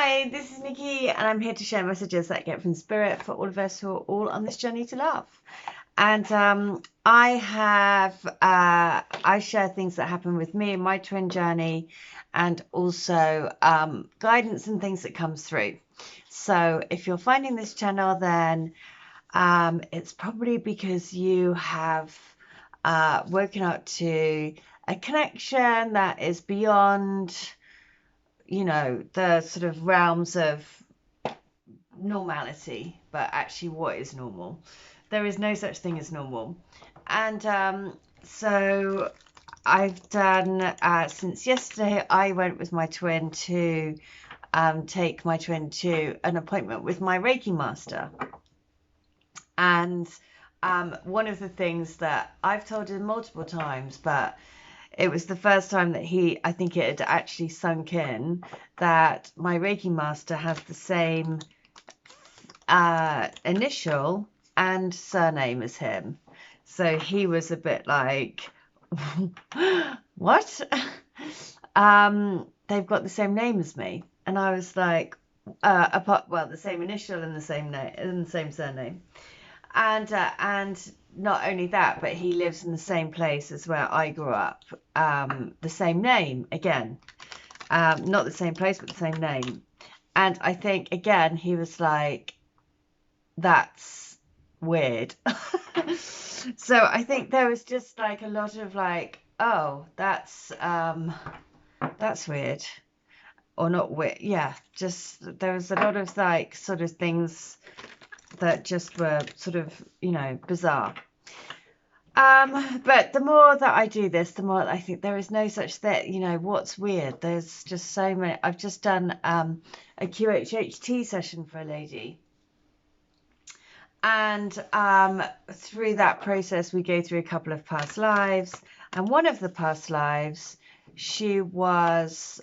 Hi, this is Nikki, and I'm here to share messages that I get from Spirit for all of us who are all on this journey to love. And I share things that happen with me in my twin journey, and also guidance and things that comes through. So if you're finding this channel, then it's probably because you have woken up to a connection that is beyond, you know, the sort of realms of normality, but actually what is normal? There is no such thing as normal. And so I've done, since yesterday, I went with my twin to take my twin to an appointment with my Reiki master. And one of the things that I've told him multiple times, but it was the first time that I think it had actually sunk in, that my Reiki master has the same initial and surname as him. So he was a bit like, what? They've got the same name as me. And I was like, the same initial and the same name and the same surname. And not only that, but he lives in the same place as where I grew up. The same name again. Not the same place, but the same name. And I think, again, he was like, that's weird. So I think there was just like a lot of like, oh, that's weird. Or not weird. Yeah, just there was a lot of like sort of things that just were sort of, you know, bizarre. But the more that I do this, the more I think there is no such thing, you know, what's weird. There's just so many. I've just done a QHHT session for a lady. And through that process, we go through a couple of past lives. And one of the past lives, she was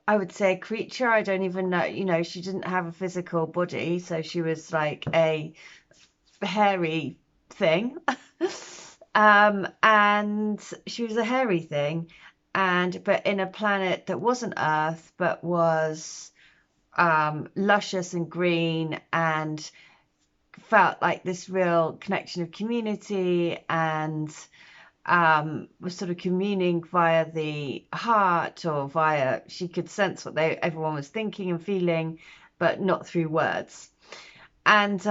I would say a creature. I don't even know, you know, she didn't have a physical body, so she was like a hairy thing. And she was a hairy thing, but in a planet that wasn't Earth, but was luscious and green, and felt like this real connection of community, and was sort of communing via the heart, or via, she could sense what everyone was thinking and feeling, but not through words. And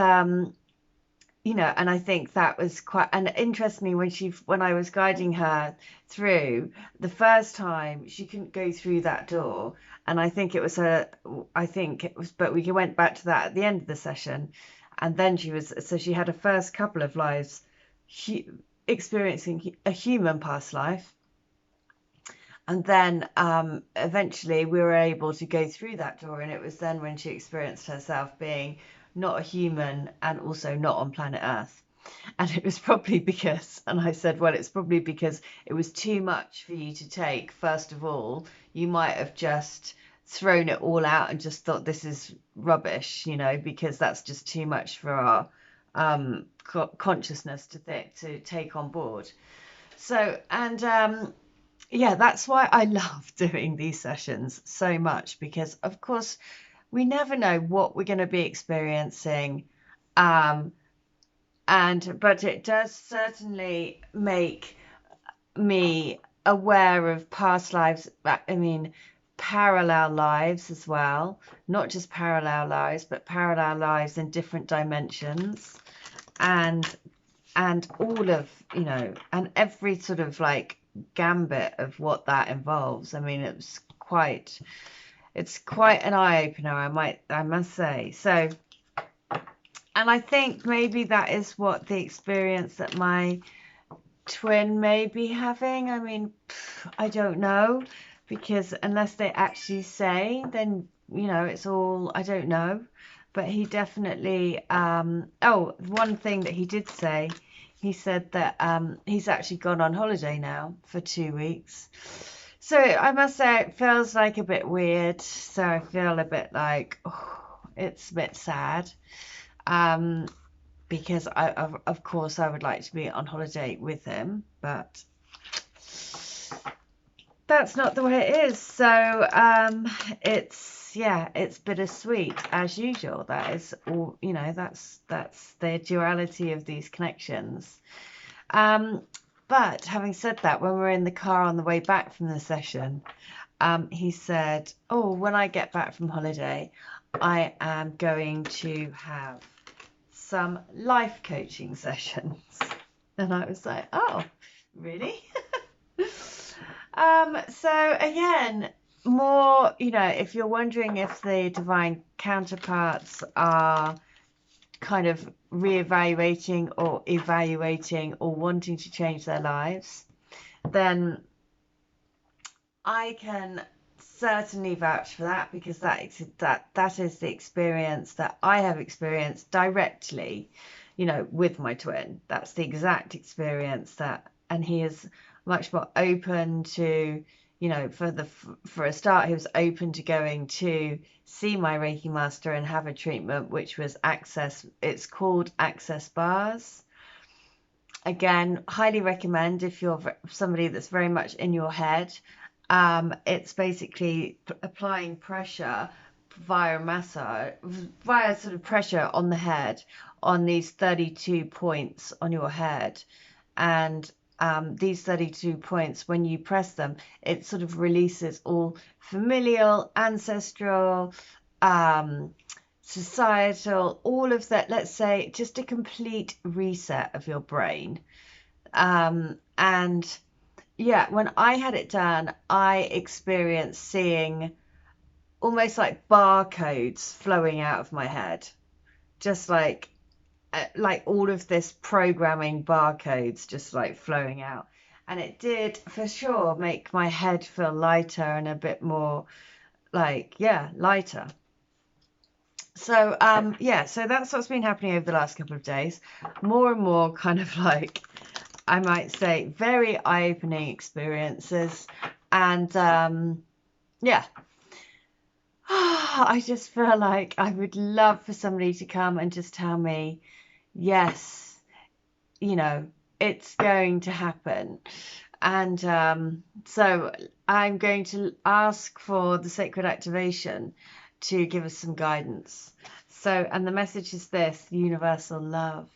you know, and I think that was quite, and interestingly, when I was guiding her through the first time, she couldn't go through that door. And I think it was, but we went back to that at the end of the session. And then she had a first couple of lives experiencing a human past life. And then eventually we were able to go through that door. And it was then when she experienced herself being not a human and also not on planet Earth. And it was probably because, and I said, well, it's probably because it was too much for you to take. First of all, you might have just thrown it all out and just thought this is rubbish, you know, because that's just too much for our consciousness to take on board. So, and yeah, that's why I love doing these sessions so much, because of course we never know what we're going to be experiencing, but it does certainly make me aware of past lives. I mean, parallel lives as well, not just parallel lives, but parallel lives in different dimensions, and all of, you know, and every sort of like gambit of what that involves. I mean, it's quite an eye-opener, I must say. So, and I think maybe that is what the experience that my twin may be having. I mean, I don't know, because unless they actually say, then, you know, it's all, I don't know. But he definitely, one thing that he did say, he said that he's actually gone on holiday now for 2 weeks. So I must say it feels like a bit weird. So I feel a bit like, oh, it's a bit sad. Because of course I would like to be on holiday with him, but that's not the way it is. So it's bittersweet as usual. That is all, you know, that's the duality of these connections. But having said that, when we were in the car on the way back from the session, he said, oh, when I get back from holiday, I am going to have some life coaching sessions. And I was like, oh, really? So again, more, you know, if you're wondering if the divine counterparts are kind of reevaluating or evaluating or wanting to change their lives, then I can certainly vouch for that, because that is the experience that I have experienced directly, you know, with my twin. That's the exact experience that, and he is much more open to, you know, for a start, he was open to going to see my Reiki master and have a treatment, which was access. It's called access bars. Again, highly recommend if you're somebody that's very much in your head. It's basically applying pressure via massage, via sort of pressure on the head, on these 32 points on your head. And these 32 points, when you press them, it sort of releases all familial, ancestral, societal, all of that. Let's say just a complete reset of your brain. And yeah, when I had it done, I experienced seeing almost like barcodes flowing out of my head, just like all of this programming barcodes just like flowing out. And it did for sure make my head feel lighter and a bit more like, yeah, lighter. So so that's what's been happening over the last couple of days. More and more kind of like, I might say, very eye-opening experiences. And yeah, I just feel like I would love for somebody to come and just tell me, yes, you know, it's going to happen. And so I'm going to ask for the sacred activation to give us some guidance. So, and the message is this: universal love.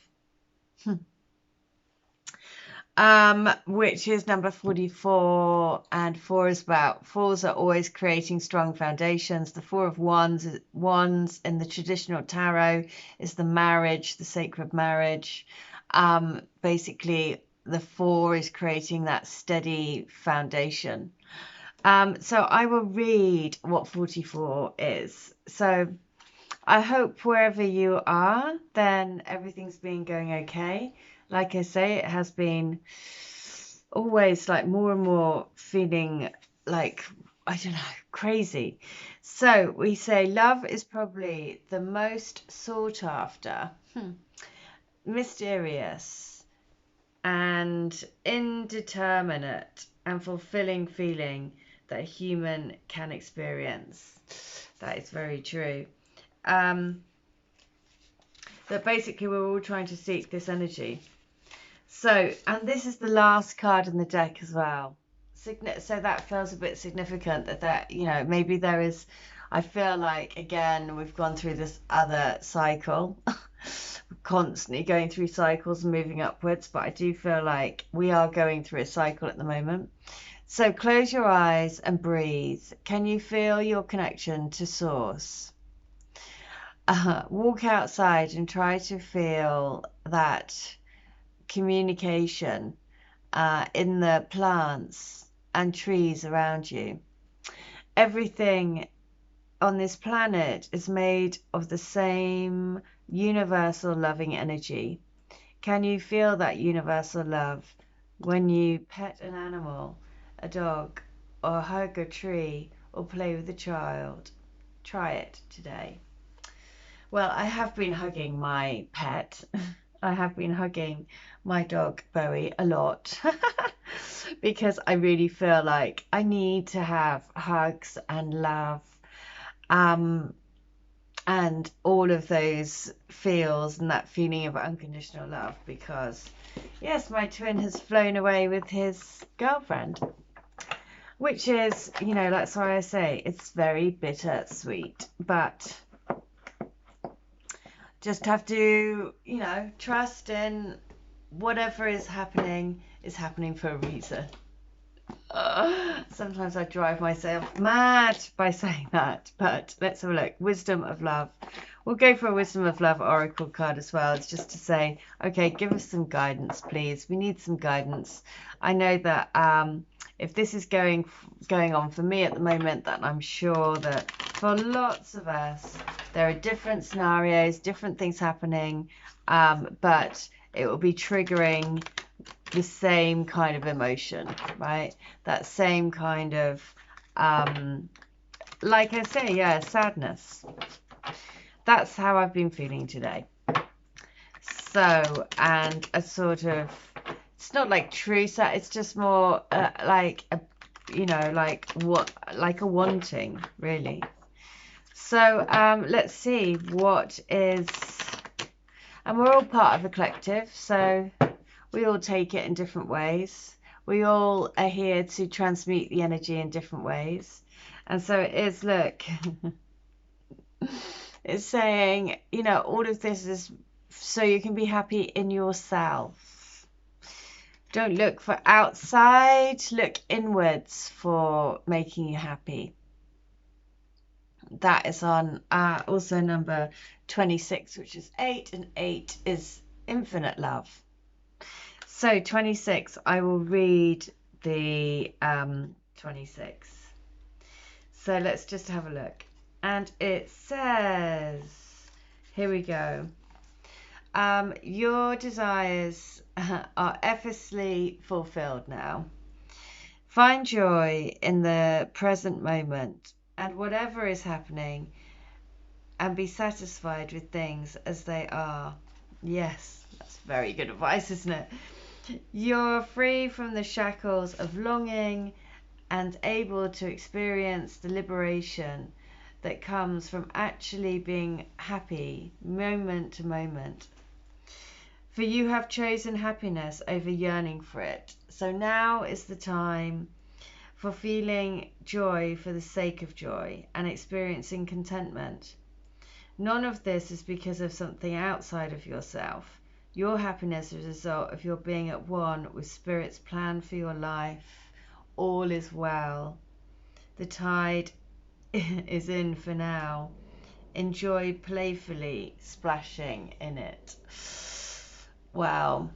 Which is number 44, and 4 is about, 4s are always creating strong foundations. The 4 of Wands in the traditional tarot is the marriage, the sacred marriage. Basically, the 4 is creating that steady foundation. So I will read what 44 is. So I hope wherever you are, then everything's been going okay. Like I say, it has been always like more and more feeling like, I don't know, crazy. So we say love is probably the most sought after, mysterious and indeterminate and fulfilling feeling that a human can experience. That is very true. That basically we're all trying to seek this energy. So, and this is the last card in the deck as well. So that feels a bit significant that, you know, maybe there is, I feel like, again, we've gone through this other cycle, constantly going through cycles and moving upwards, but I do feel like we are going through a cycle at the moment. So close your eyes and breathe. Can you feel your connection to source? Walk outside and try to feel that communication in the plants and trees around you. Everything on this planet is made of the same universal loving energy. Can you feel that universal love when you pet an animal, a dog, or hug a tree, or play with a child? Try it today. Well, I have been hugging my pet. I have been hugging my dog, Bowie, a lot because I really feel like I need to have hugs and love and all of those feels and that feeling of unconditional love, because, yes, my twin has flown away with his girlfriend. which is, you know, that's why I say it's very bittersweet, but just have to, you know, trust in whatever is happening for a reason. Sometimes I drive myself mad by saying that, but let's have a look. Wisdom of Love. We'll go for a Wisdom of Love Oracle card as well. It's just to say, okay, give us some guidance, please. We need some guidance. I know that if this is going on for me at the moment, that I'm sure that for lots of us, there are different scenarios, different things happening, but it will be triggering the same kind of emotion, right? That same kind of, like I say, yeah, sadness. That's how I've been feeling today. So, and a sort of, it's not like true sad, it's just more like a, you know, like what, like a wanting, really. So let's see what is, and we're all part of a collective, so we all take it in different ways. We all are here to transmute the energy in different ways. And so it is, look, it's saying, you know, all of this is so you can be happy in yourself. Don't look for outside, look inwards for making you happy. That is on also number 26, which is 8, and 8 is infinite love. So 26, I will read the 26. So let's just have a look. And it says, here we go. Your desires are effortlessly fulfilled now. Find joy in the present moment and whatever is happening, and be satisfied with things as they are. Yes, that's very good advice, isn't it? You're free from the shackles of longing and able to experience the liberation that comes from actually being happy moment to moment. For you have chosen happiness over yearning for it. So now is the time for feeling joy for the sake of joy and experiencing contentment. None of this is because of something outside of yourself. Your happiness is a result of your being at one with Spirit's plan for your life. All is well. The tide is in for now. Enjoy playfully splashing in it. Wow.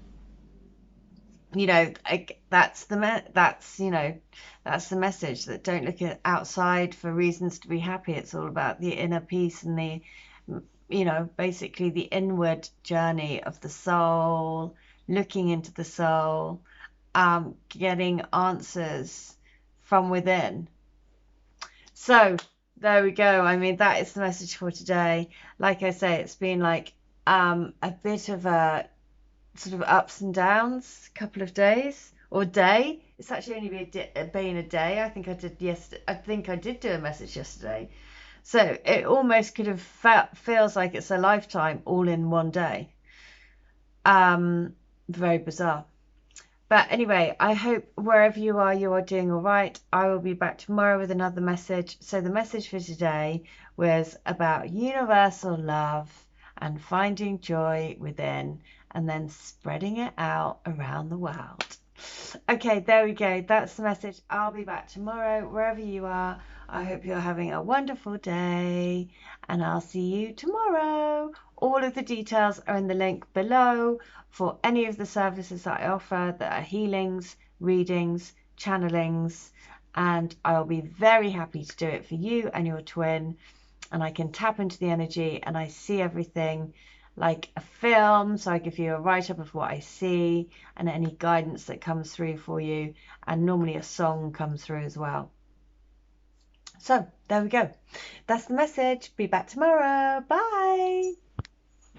You know, that's the message, that don't look at outside for reasons to be happy. It's all about the inner peace and the, you know, basically the inward journey of the soul, looking into the soul, getting answers from within. So there we go. I mean, that is the message for today. Like I say, it's been like a bit of a sort of ups and downs, couple of days or day. It's actually only been a day. I think I did yesterday. I think I did do a message yesterday. So it almost could have feels like it's a lifetime all in one day. Very bizarre. But anyway, I hope wherever you are doing all right. I will be back tomorrow with another message. So the message for today was about universal love and finding joy within, and then spreading it out around the world. Okay, there we go. That's the message. I'll be back tomorrow, wherever you are. I hope you're having a wonderful day, and I'll see you tomorrow. All of the details are in the link below for any of the services that I offer, that are healings, readings, channelings, and I'll be very happy to do it for you and your twin. And I can tap into the energy, and I see everything like a film, so I give you a write-up of what I see and any guidance that comes through for you, and normally a song comes through as well. So there we go. That's the message. Be back tomorrow. Bye.